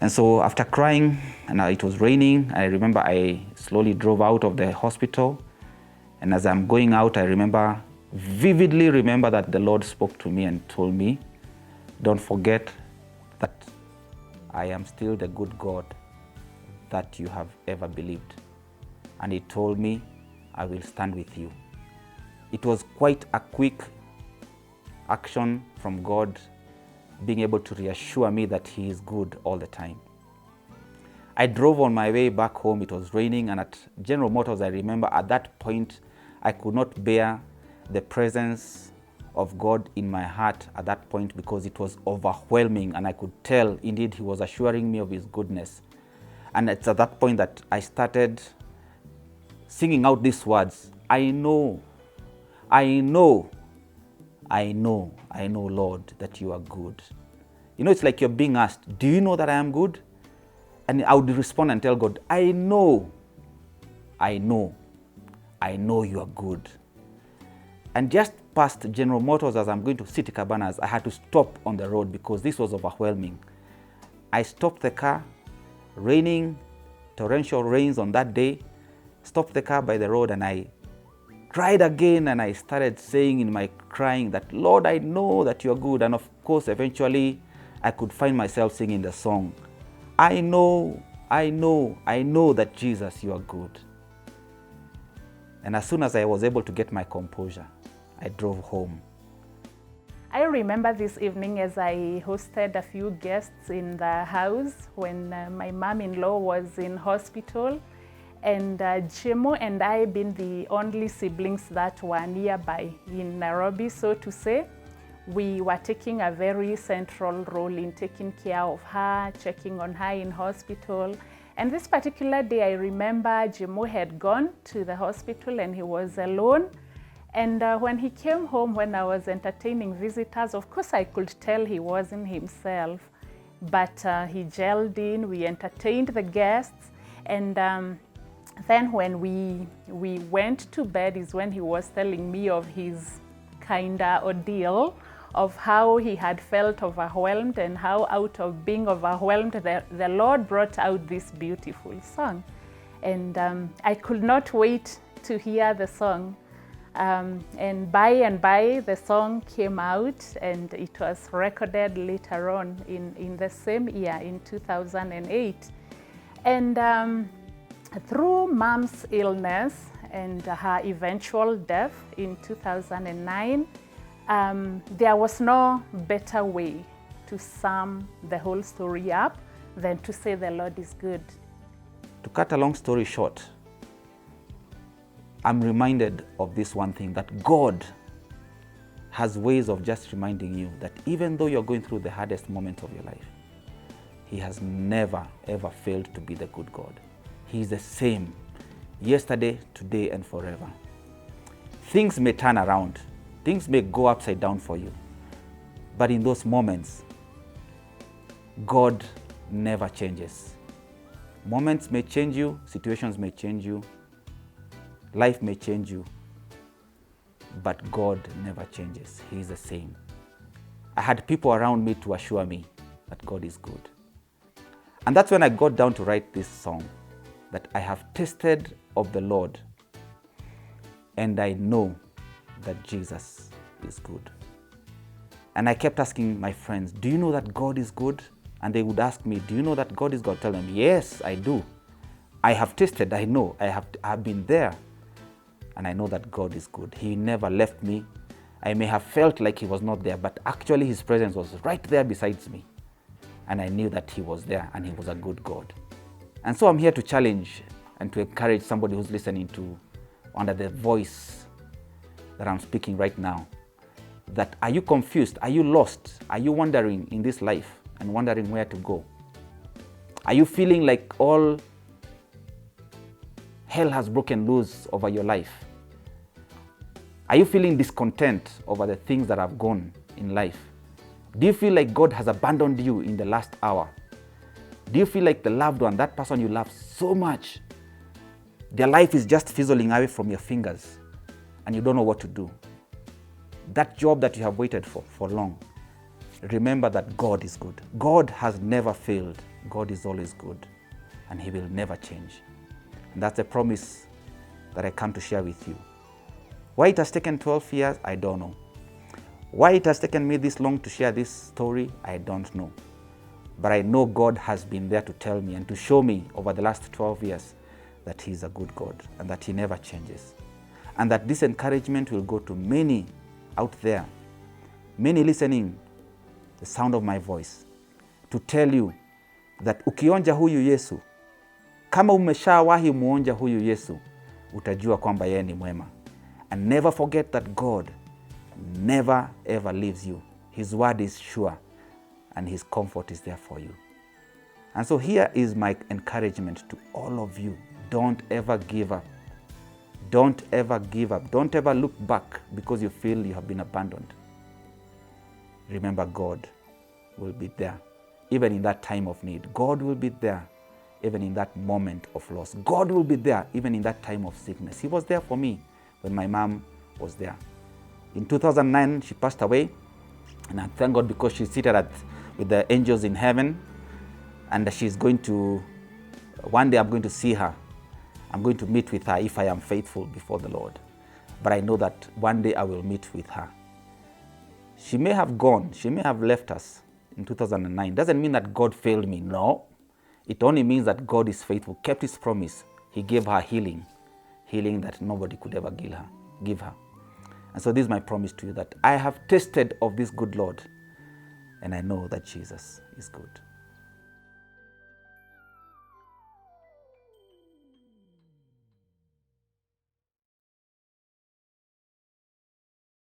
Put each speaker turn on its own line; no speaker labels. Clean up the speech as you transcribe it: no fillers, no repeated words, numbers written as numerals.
And so after crying, and it was raining, I remember I slowly drove out of the hospital. And as I'm going out, I vividly remember that the Lord spoke to me and told me, don't forget that I am still the good God that you have ever believed. And he told me, I will stand with you. It was quite a quick action from God, being able to reassure me that he is good all the time. I drove on my way back home. It was raining, and at General Motors, I remember at that point, I could not bear the presence of God in my heart at that point because it was overwhelming, and I could tell, indeed, he was assuring me of his goodness. And it's at that point that I started singing out these words, I know, Lord, that you are good. You know, it's like you're being asked, do you know that I am good? And I would respond and tell God, I know you are good. And just past General Motors, as I'm going to City Cabanas, I had to stop on the road because this was overwhelming. I stopped the car, raining, torrential rains on that day, stopped the car by the road, and I cried again, and I started saying in my crying that, Lord, I know that you are good. And of course, eventually, I could find myself singing the song, I know that Jesus, you are good. And as soon as I was able to get my composure, I drove home.
I remember this evening as I hosted a few guests in the house when my mom-in-law was in hospital, and Jemo and I being the only siblings that were nearby in Nairobi, so to say. We were taking a very central role in taking care of her, checking on her in hospital. And this particular day, I remember Jemo had gone to the hospital and he was alone. And when he came home, when I was entertaining visitors, of course I could tell he wasn't himself, but he gelled in, we entertained the guests. And then when we went to bed is when he was telling me of his kinda ordeal, of how he had felt overwhelmed and how out of being overwhelmed, the Lord brought out this beautiful song. And I could not wait to hear the song. And by, the song came out, and it was recorded later on in the same year, in 2008. And through Mom's illness and her eventual death in 2009, there was no better way to sum the whole story up than to say the Lord is good.
To cut a long story short, I'm reminded of this one thing, that God has ways of just reminding you that even though you're going through the hardest moment of your life, he has never, ever failed to be the good God. He is the same yesterday, today, and forever. Things may turn around. Things may go upside down for you. But in those moments, God never changes. Moments may change you, situations may change you, life may change you, but God never changes. He is the same. I had people around me to assure me that God is good. And that's when I got down to write this song, that I have tasted of the Lord, and I know that Jesus is good. And I kept asking my friends, do you know that God is good? And they would ask me, do you know that God is God? Tell them, yes, I do. I have tasted, I know, I have been there. And I know that God is good. He never left me. I may have felt like he was not there, but actually his presence was right there besides me. And I knew that he was there and he was a good God. And so I'm here to challenge and to encourage somebody who's listening to, under the voice that I'm speaking right now, that are you confused? Are you lost? Are you wandering in this life and wondering where to go? Are you feeling like all hell has broken loose over your life? Are you feeling discontent over the things that have gone in life? Do you feel like God has abandoned you in the last hour? Do you feel like the loved one, that person you love so much, their life is just fizzling away from your fingers and you don't know what to do? That job that you have waited for long, remember that God is good. God has never failed. God is always good, and He will never change. And that's a promise that I come to share with you. Why it has taken 12 years, I don't know. Why it has taken me this long to share this story, I don't know. But I know God has been there to tell me and to show me over the last 12 years that He is a good God and that He never changes. And that this encouragement will go to many out there, many listening the sound of my voice, to tell you that ukionja huyu Yesu, kama umeshawahi muonja huyu Yesu, utajua kwamba yeye ni mwema. And never forget that God never ever leaves you. His word is sure and His comfort is there for you. And so here is my encouragement to all of you. Don't ever give up. Don't ever give up. Don't ever look back because you feel you have been abandoned. Remember, God will be there. Even in that time of need, God will be there. Even in that moment of loss, God will be there. Even in that time of sickness, He was there for me when my mom was there. In 2009, she passed away. And I thank God because she's seated with the angels in heaven. And she's going to, one day I'm going to see her. I'm going to meet with her if I am faithful before the Lord. But I know that one day I will meet with her. She may have gone, she may have left us in 2009. Doesn't mean that God failed me, no. It only means that God is faithful, kept His promise. He gave her healing that nobody could ever give her. And so this is my promise to you, that I have tasted of this good Lord, and I know that Jesus is good.